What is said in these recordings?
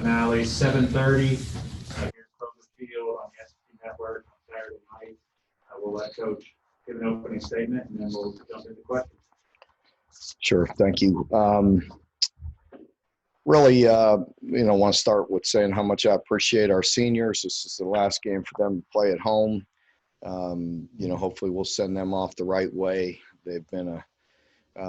finale, 7:30 here in Kroger Field on the SP Network on Saturday night. We'll let Coach give an opening statement, and then we'll jump into questions. Sure. Thank you. Really, want to start with saying how much I appreciate our seniors. This is the last game for them to play at home. Hopefully we'll send them off the right way. They've been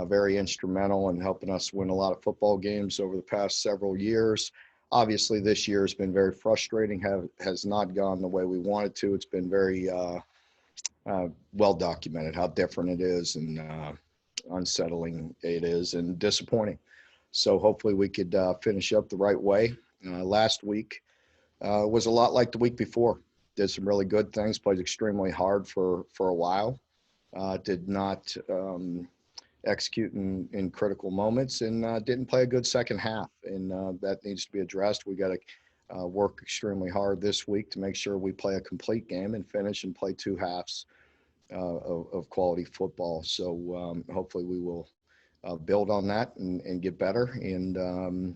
very instrumental in helping us win a lot of football games over the past several years. Obviously, this year has been very frustrating, has not gone the way we wanted to. It's been very well documented how different it is and unsettling it is and disappointing. So hopefully we could finish up the right way. Last week was a lot like the week before. Did some really good things, played extremely hard for a while, did not execute in critical moments, and didn't play a good second half. And that needs to be addressed. We got to work extremely hard this week to make sure we play a complete game and finish and play two halves of quality football. So hopefully we will build on that and get better and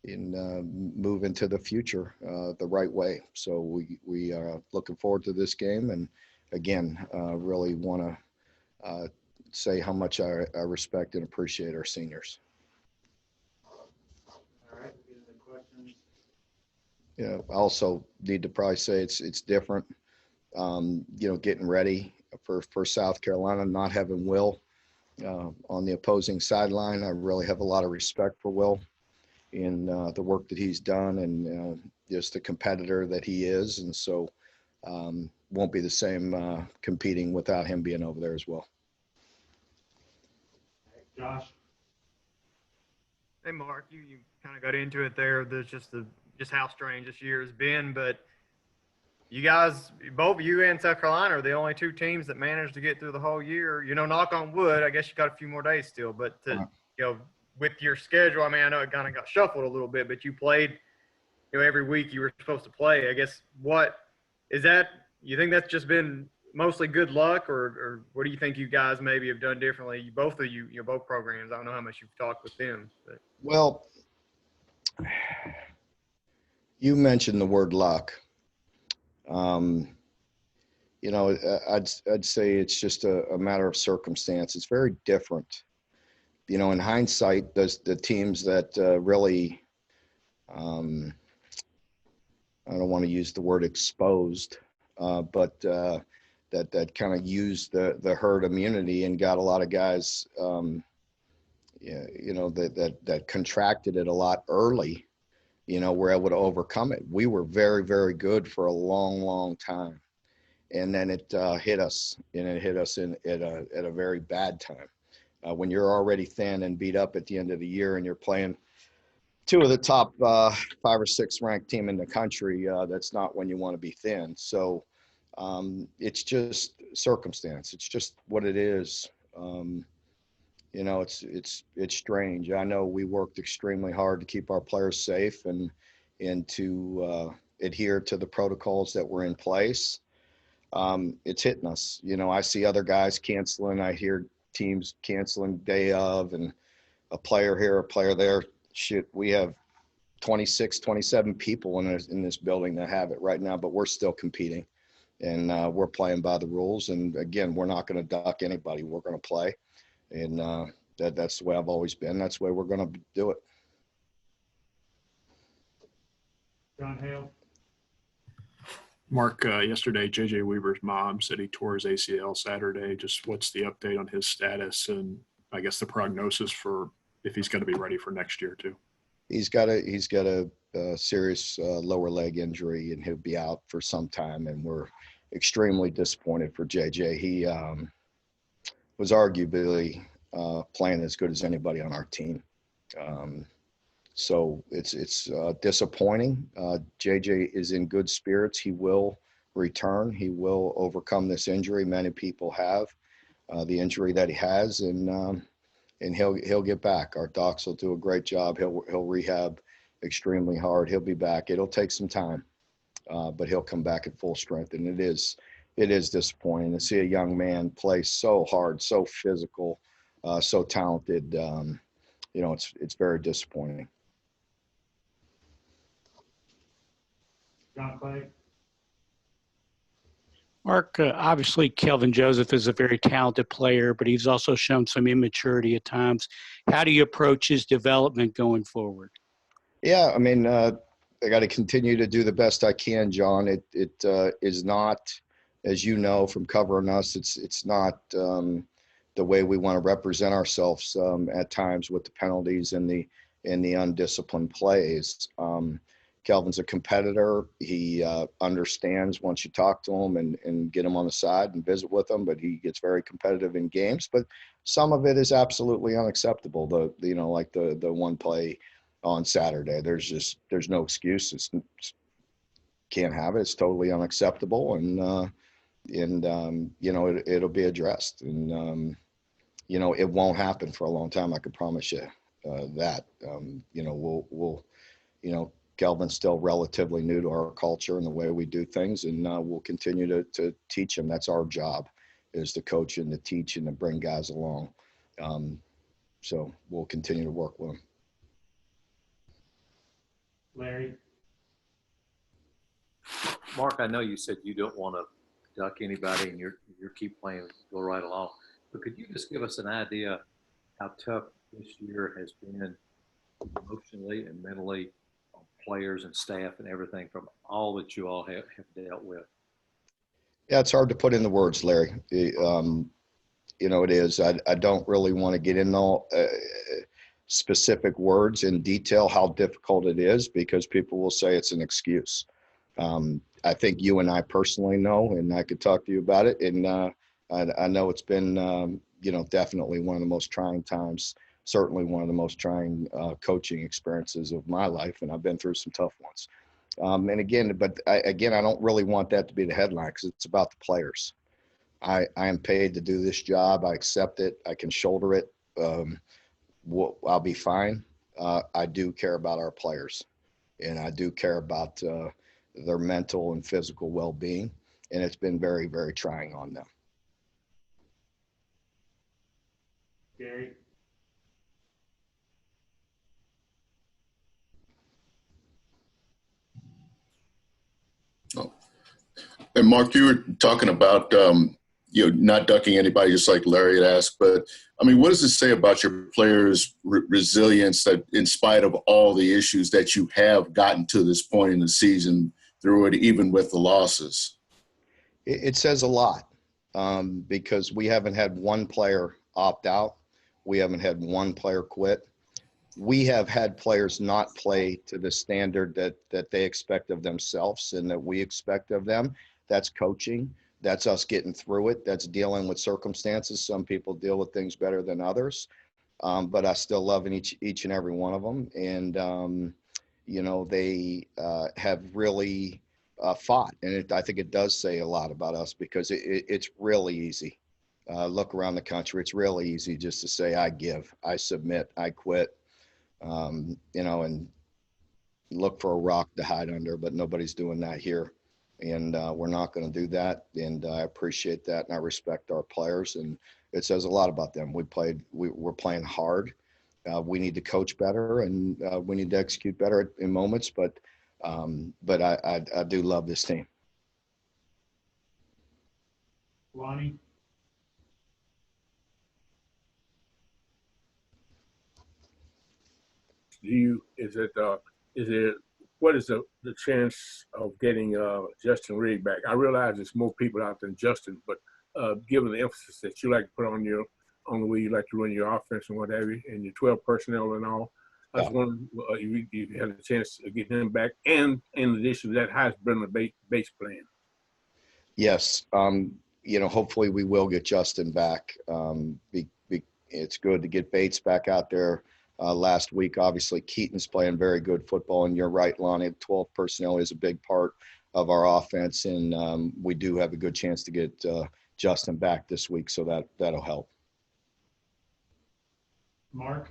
move into the future the right way. So we are looking forward to this game, and again, really want to say how much I respect and appreciate our seniors. All right, we'll get into questions. I also need to probably say it's different. Getting ready for South Carolina, not having Will on the opposing sideline. I really have a lot of respect for Will in the work that he's done and just the competitor that he is. And so won't be the same competing without him being over there as well. Josh? Hey, Mark, you kind of got into it there. There's just how strange this year has been. But you guys, both you and South Carolina, are the only two teams that managed to get through the whole year. Knock on wood, I guess you got a few more days still. But, with your schedule, I know it kind of got shuffled a little bit, but you played, every week you were supposed to play. I guess what is that? You think that's just been mostly good luck, or what do you think you guys maybe have done differently? Both of you, both programs. I don't know how much you've talked with them. But. Well, you mentioned the word luck. I'd say it's just a matter of circumstance. It's very different. In hindsight, the teams that really, I don't want to use the word exposed, but that kind of used the herd immunity and got a lot of guys, that contracted it a lot early, were able to overcome it. We were very, very good for a long, long time. And then it hit us, and it hit us at a very bad time. When you're already thin and beat up at the end of the year and you're playing two of the top 5 or 6 ranked team in the country, that's not when you want to be thin. So it's just circumstance. It's just what it is. It's strange. I know we worked extremely hard to keep our players safe and to adhere to the protocols that were in place. It's hitting us. I see other guys canceling. I hear teams canceling day of, and a player here, a player there. Shit, we have 26, 27 people in this building that have it right now, but we're still competing, and we're playing by the rules. And again, we're not going to duck anybody. We're going to play, and that's the way I've always been. That's the way we're going to do it. John Hale? Mark, yesterday, J.J. Weaver's mom said he tore his ACL Saturday. Just what's the update on his status and I guess the prognosis for if he's going to be ready for next year too? He's got a serious lower leg injury, and he'll be out for some time. And we're extremely disappointed for J.J. He was arguably playing as good as anybody on our team. So it's disappointing. JJ is in good spirits. He will return. He will overcome this injury. Many people have the injury that he has, and he'll get back. Our docs will do a great job. He'll rehab extremely hard. He'll be back. It'll take some time, but he'll come back at full strength. And it is disappointing to see a young man play so hard, so physical, so talented. It's very disappointing. John Clay? Mark, obviously Kelvin Joseph is a very talented player, but he's also shown some immaturity at times. How do you approach his development going forward? Yeah, I mean, I got to continue to do the best I can, John. It is not, as you know from covering us, it's not the way we want to represent ourselves at times with the penalties and the undisciplined plays. Kelvin's a competitor. He understands once you talk to him and get him on the side and visit with him, but he gets very competitive in games. But some of it is absolutely unacceptable. Like the one play on Saturday, there's no excuse. Can't have it. It's totally unacceptable. And it'll be addressed. And, it won't happen for a long time. I can promise you that. Kelvin's still relatively new to our culture and the way we do things, and we'll continue to teach him. That's our job, is to coach and to teach and to bring guys along. So we'll continue to work with him. Larry? Mark, I know you said you don't want to duck anybody and you keep playing, go right along. But could you just give us an idea how tough this year has been emotionally and mentally on players and staff and everything from all that you all have dealt with? Yeah, it's hard to put into words, Larry. It is. I don't really want to get into specific words in detail how difficult it is, because people will say it's an excuse. I think you and I personally know, and I could talk to you about it. And I know it's been, definitely one of the most trying times, certainly one of the most trying coaching experiences of my life. And I've been through some tough ones. I don't really want that to be the headline, because it's about the players. I am paid to do this job. I accept it. I can shoulder it. I'll be fine. I do care about our players, and I do care about their mental and physical well-being. And it's been very, very trying on them. Gary? And Mark, you were talking about, not ducking anybody, just like Larry had asked. But, I mean, what does it say about your players' resilience that in spite of all the issues that you have gotten to this point in the season through it, even with the losses? It says a lot, because we haven't had one player opt out. We haven't had one player quit. We have had players not play to the standard that they expect of themselves and that we expect of them. That's coaching. That's us getting through it. That's dealing with circumstances. Some people deal with things better than others, but I still love each and every one of them. And, they have really fought. And I think it does say a lot about us, because it's really easy. Look around the country. It's really easy just to say, I give, I submit, I quit. And look for a rock to hide under, but nobody's doing that here. And we're not going to do that. And I appreciate that. And I respect our players, and it says a lot about them. We're playing hard. We need to coach better, and we need to execute better in moments, but I do love this team. Lonnie? What is the chance of getting Justin Rigg back? I realize there's more people out than Justin, but given the emphasis that you like to put on the way you like to run your offense and what have you, and your 12 personnel and all, I was wondering if you had a chance of getting him back, and in addition to that, how's Brendan Bates playing? Yes. Hopefully we will get Justin back. It's good to get Bates back out there. Last week, obviously, Keaton's playing very good football, and you're right, Lonnie, 12 personnel is a big part of our offense, and we do have a good chance to get Justin back this week, so that'll help. Mark?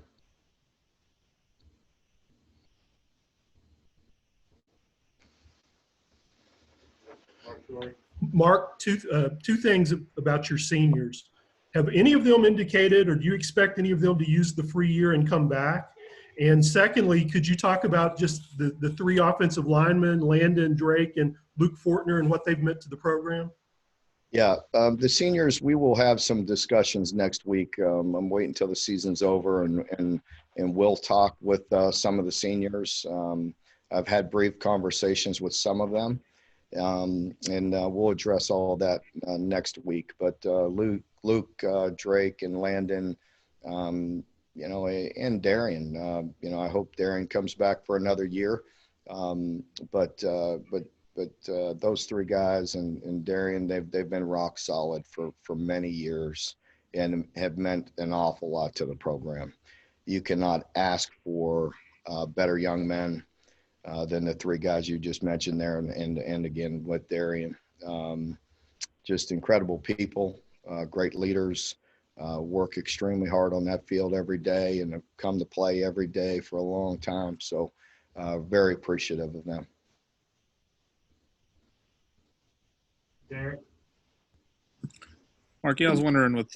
Mark, two things about your seniors. Have any of them indicated, or do you expect any of them to use the free year and come back? And secondly, could you talk about just the three offensive linemen, Landon, Drake, and Luke Fortner, and what they've meant to the program? Yeah, the seniors, we will have some discussions next week. I'm waiting until the season's over and we'll talk with some of the seniors. I've had brief conversations with some of them, and we'll address all of that next week. But Luke, Drake, and Landon, you know, and Darian, you know, I hope Darian comes back for another year. But those three guys and Darian, they've been rock solid for many years and have meant an awful lot to the program. You cannot ask for better young men than the three guys you just mentioned there, and again with Darian. Just incredible people, great leaders, work extremely hard on that field every day and have come to play every day for a long time. So very appreciative of them. Derek? Mark, yeah, I was wondering with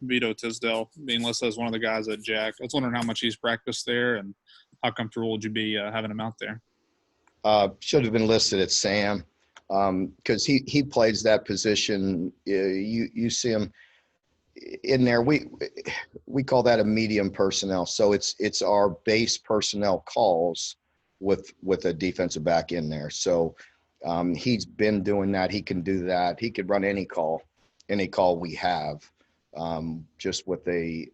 Vito Tisdale being listed as one of the guys at Jack, I was wondering how much he's practiced there and how comfortable would you be having him out there? Should have been listed at Sam because he plays that position. You see him in there. We call that a medium personnel. So it's our base personnel calls with a defensive back in there. So he's been doing that. He can do that. He could run any call we have, just with a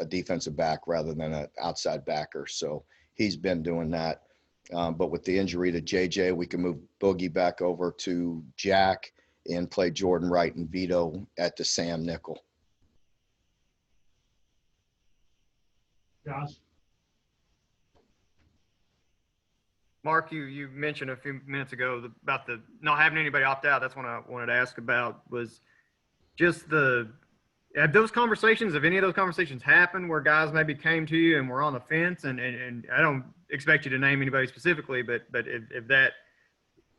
defensive back rather than an outside backer. So he's been doing that. But with the injury to JJ, we can move Boogie back over to Jack and play Jordan Wright and Vito at the Sam nickel. Josh? Mark, you mentioned a few minutes ago about the not having anybody opt out. That's what I wanted to ask about, was just have those conversations, have any of those conversations happened where guys maybe came to you and were on the fence? And I don't expect you to name anybody specifically, but if that,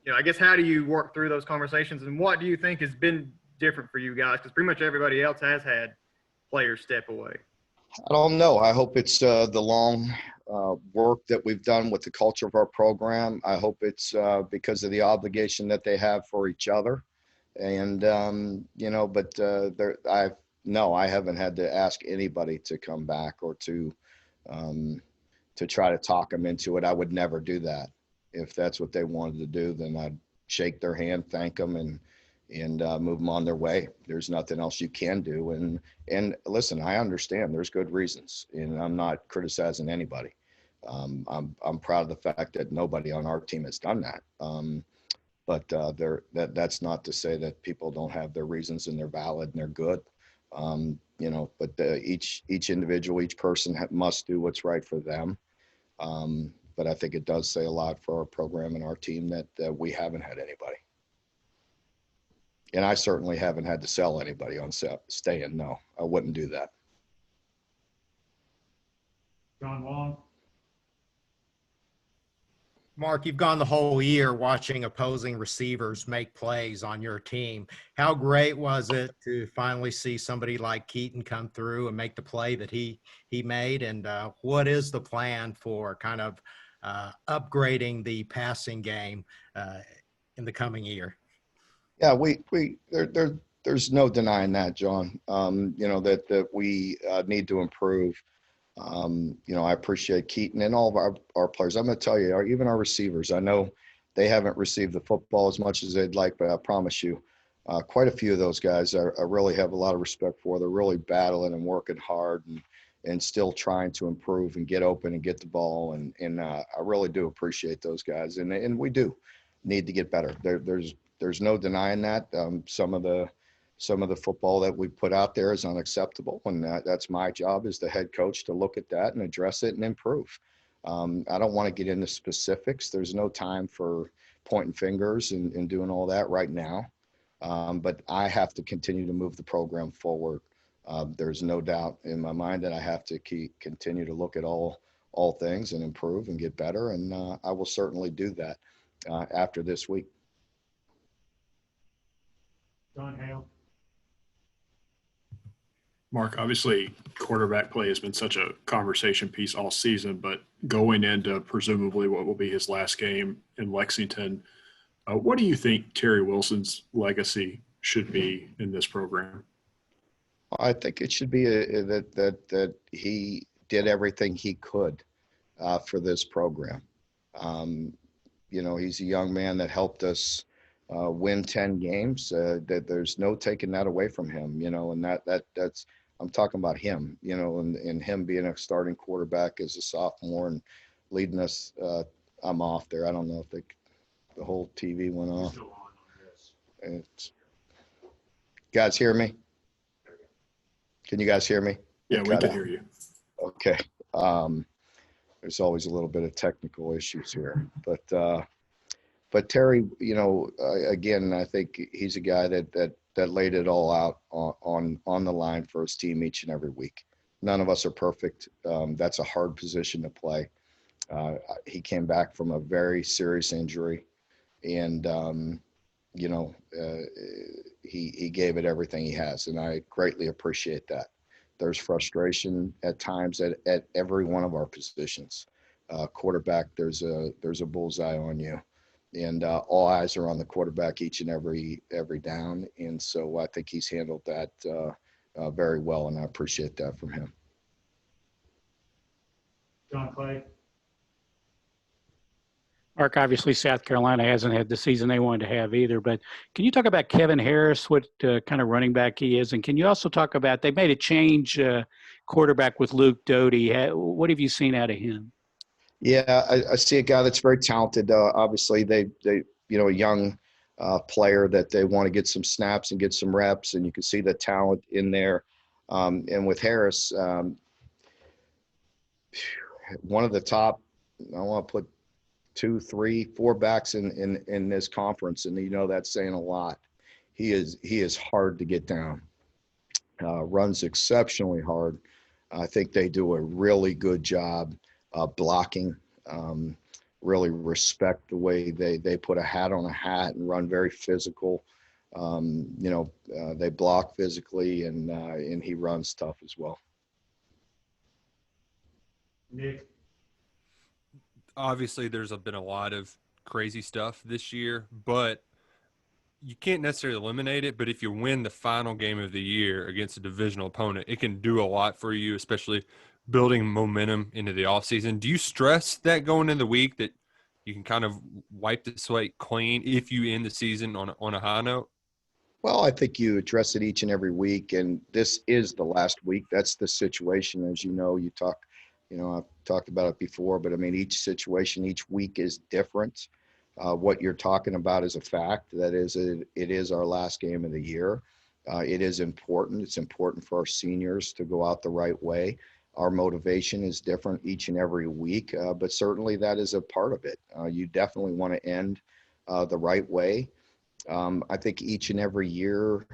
you know, I guess, how do you work through those conversations, and what do you think has been different for you guys? Because pretty much everybody else has had players step away. I don't know. I hope it's the long work that we've done with the culture of our program. I hope it's because of the obligation that they have for each other. And, you know, but I haven't had to ask anybody to come back or to try to talk them into it. I would never do that. If that's what they wanted to do, then I'd shake their hand, thank them, and move them on their way. There's nothing else you can do. And listen, I understand there's good reasons, and I'm not criticizing anybody. I'm proud of the fact that nobody on our team has done that. But that's not to say that people don't have their reasons and they're valid and they're good. You know, but each individual, each person must do what's right for them. But I think it does say a lot for our program and our team that we haven't had anybody. And I certainly haven't had to sell anybody on staying. No, I wouldn't do that. John Wong? Mark, you've gone the whole year watching opposing receivers make plays on your team. How great was it to finally see somebody like Keaton come through and make the play that he made? And what is the plan for kind of upgrading the passing game in the coming year? Yeah, there's no denying that, John. You know, that we need to improve. You know, I appreciate Keaton and all of our players. I'm going to tell you, even our receivers, I know they haven't received the football as much as they'd like, but I promise you, quite a few of those guys I really have a lot of respect for. They're really battling and working hard and still trying to improve and get open and get the ball. And I really do appreciate those guys. And we do need to get better. There's no denying that. Some of the football that we put out there is unacceptable, and that's my job as the head coach to look at that and address it and improve. I don't want to get into specifics. There's no time for pointing fingers and doing all that right now. But I have to continue to move the program forward. There's no doubt in my mind that I have to continue to look at all things and improve and get better, and I will certainly do that after this week. John Hale? Mark, obviously quarterback play has been such a conversation piece all season, but going into presumably what will be his last game in Lexington, what do you think Terry Wilson's legacy should be in this program? I think it should be that he did everything he could for this program. He's a young man that helped us win 10 games. That there's no taking that away from him. And that's I'm talking about him. And him being a starting quarterback as a sophomore and leading us. I'm off there. I don't know if the whole TV went off. Still on this. It's, guys, hear me? Can you guys hear me? Yeah, we can hear you. Okay. There's always a little bit of technical issues here, but Terry, again, I think he's a guy that laid it all out on the line for his team each and every week. None of us are perfect. That's a hard position to play. He came back from a very serious injury, and he gave it everything he has, and I greatly appreciate that. There's frustration at times at every one of our positions. Quarterback, there's a bullseye on you, and all eyes are on the quarterback each and every down. And so I think he's handled that very well, and I appreciate that from him. John Clay. Mark, obviously South Carolina hasn't had the season they wanted to have either, but can you talk about Kevin Harris, what kind of running back he is? And can you also talk about, they made a change quarterback with Luke Doty. What have you seen out of him? Yeah, I see a guy that's very talented. Obviously they a young player that they want to get some snaps and get some reps, and you can see the talent in there. And with Harris, one of the top, I want to put 2, 3, 4 backs in this conference, and that's saying a lot. He is hard to get down. Runs exceptionally hard. I think they do a really good job blocking. Really respect the way they put a hat on a hat and run very physical. They block physically, and he runs tough as well. Nick. Obviously there's been a lot of crazy stuff this year, but you can't necessarily eliminate it. But if you win the final game of the year against a divisional opponent, it can do a lot for you, especially building momentum into the offseason. Do you stress that going into the week that you can kind of wipe the slate clean if you end the season on a high note? Well, I think you address it each and every week, and this is the last week. That's the situation. As you know, I've talked about it before, but I mean, each situation, each week is different. What you're talking about is a fact. That is, it is our last game of the year. It is important. It's important for our seniors to go out the right way. Our motivation is different each and every week, but certainly that is a part of it. You definitely want to end the right way. I think each and every year,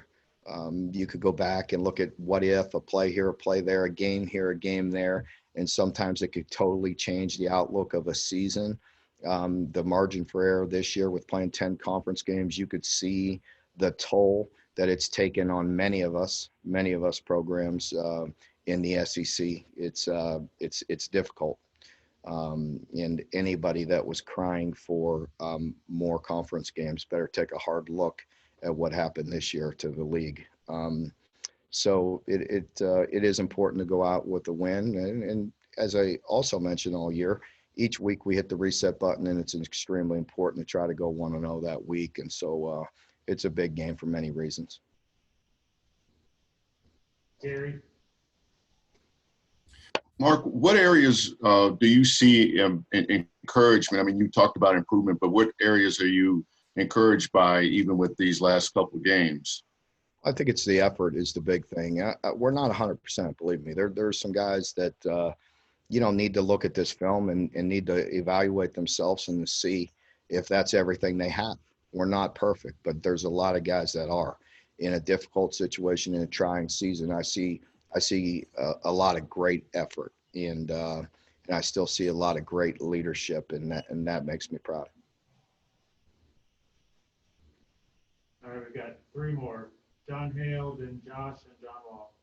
you could go back and look at what if, a play here, a play there, a game here, a game there, and sometimes it could totally change the outlook of a season. The margin for error this year with playing 10 conference games, you could see the toll that it's taken on many of us programs in the SEC. It's difficult. And anybody that was crying for more conference games better take a hard look at what happened this year to the league. So it is important to go out with a win. And as I also mentioned all year, each week we hit the reset button, and it's extremely important to try to go 1-0 that week. And so it's a big game for many reasons. Terry. Mark, what areas do you see encouragement? I mean, you talked about improvement, but what areas are you encouraged by even with these last couple of games? I think it's the effort is the big thing. We're not 100%, believe me. There's some guys that, need to look at this film and need to evaluate themselves and to see if that's everything they have. We're not perfect, but there's a lot of guys that are in a difficult situation, in a trying season. I see a lot of great effort, and I still see a lot of great leadership, and that makes me proud. All right, we've got 3 more. John Hale, then Josh, and John Wall.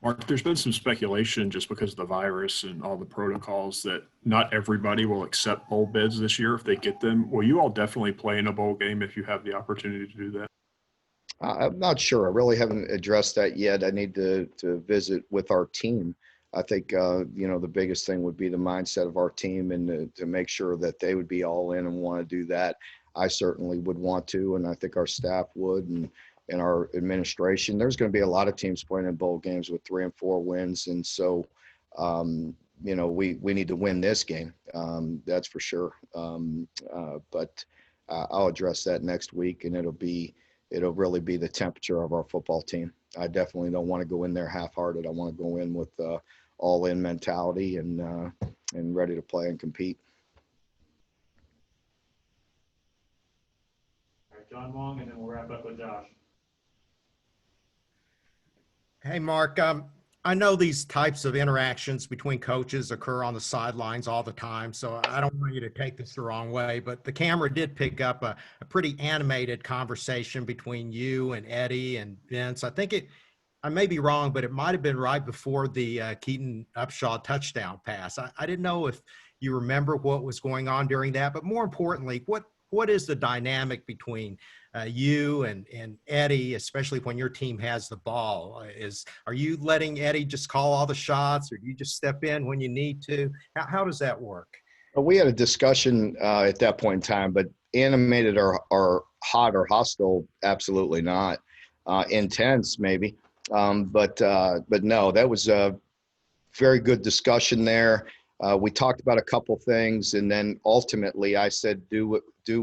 Mark, there's been some speculation just because of the virus and all the protocols that not everybody will accept bowl bids this year if they get them. Will you all definitely play in a bowl game if you have the opportunity to do that? I'm not sure. I really haven't addressed that yet. I need to visit with our team. I think, the biggest thing would be the mindset of our team and to make sure that they would be all in and want to do that. I certainly would want to, and I think our staff would, and our administration. There's going to be a lot of teams playing in bowl games with 3 and 4 wins. And so, we need to win this game. That's for sure. But I'll address that next week, and it'll really be the temperature of our football team. I definitely don't want to go in there half-hearted. I want to go in with all-in mentality and ready to play and compete. All right, John Wong, and then we'll wrap up with Josh. Hey, Mark, I know these types of interactions between coaches occur on the sidelines all the time, so I don't want you to take this the wrong way, but the camera did pick up a pretty animated conversation between you and Eddie and Vince. I may be wrong, but it might have been right before the Keaton Upshaw touchdown pass. I didn't know if you remember what was going on during that, but more importantly, what is the dynamic between you and Eddie, especially when your team has the ball? Are you letting Eddie just call all the shots, or do you just step in when you need to? How does that work? Well, we had a discussion at that point in time, but animated or hot or hostile, absolutely not. Intense, maybe. But no, that was a very good discussion there. We talked about a couple things, and then ultimately I said, do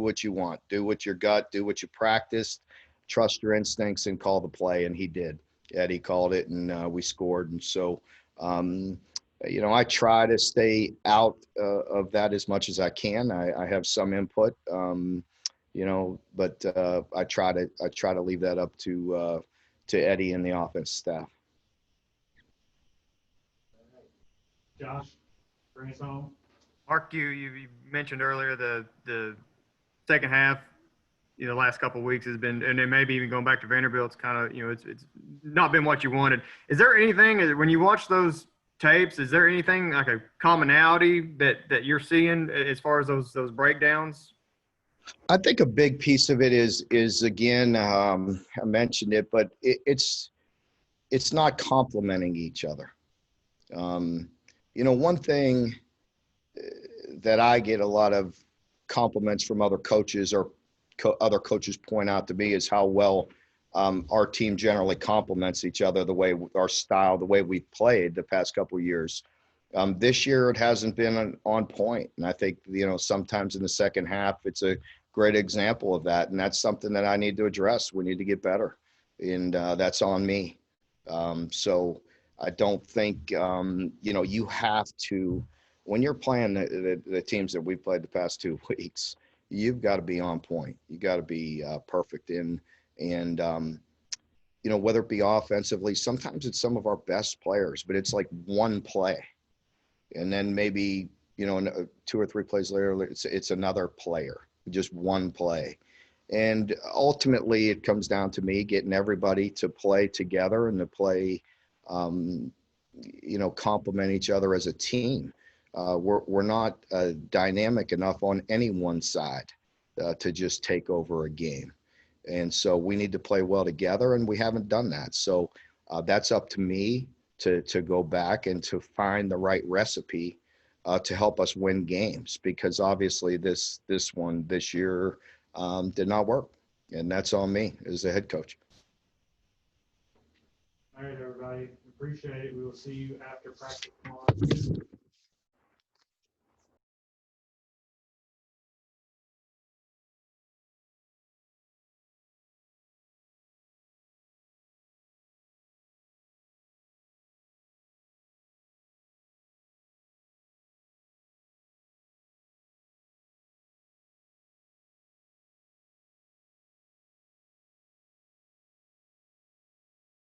what you want, do what your gut, do what you practiced, trust your instincts, and call the play. And he did. Eddie called it, and we scored. And so, I try to stay out of that as much as I can. I have some input, but I try to leave that up to Eddie and the offense staff. Josh, bring us home. Mark, you mentioned earlier the second half, last couple of weeks has been, and then maybe even going back to Vanderbilt, it's kind of, it's not been what you wanted. Is there anything, when you watch those tapes, is there anything like a commonality that you're seeing as far as those breakdowns? I think a big piece of it is again, I mentioned it, but it's not complimenting each other. One thing that I get a lot of compliments from other coaches or other coaches point out to me is how well our team generally complements each other, the way our style, the way we've played the past couple of years. This year it hasn't been on point. And I think, sometimes in the second half, it's a great example of that. And that's something that I need to address. We need to get better. And that's on me. So I don't think, you have to, when you're playing the teams that we've played the past 2 weeks, you've got to be on point. You got to be perfect in, and whether it be offensively, sometimes it's some of our best players, but it's like one play. And then maybe, 2 or 3 plays later, it's another player, just one play. And ultimately it comes down to me getting everybody to play together and to play, complement each other as a team. We're not dynamic enough on any one side to just take over a game. And so we need to play well together, and we haven't done that. So that's up to me to go back and to find the right recipe to help us win games, because obviously this year did not work. And that's on me as the head coach. All right, everybody. Appreciate it. We will see you after practice tomorrow.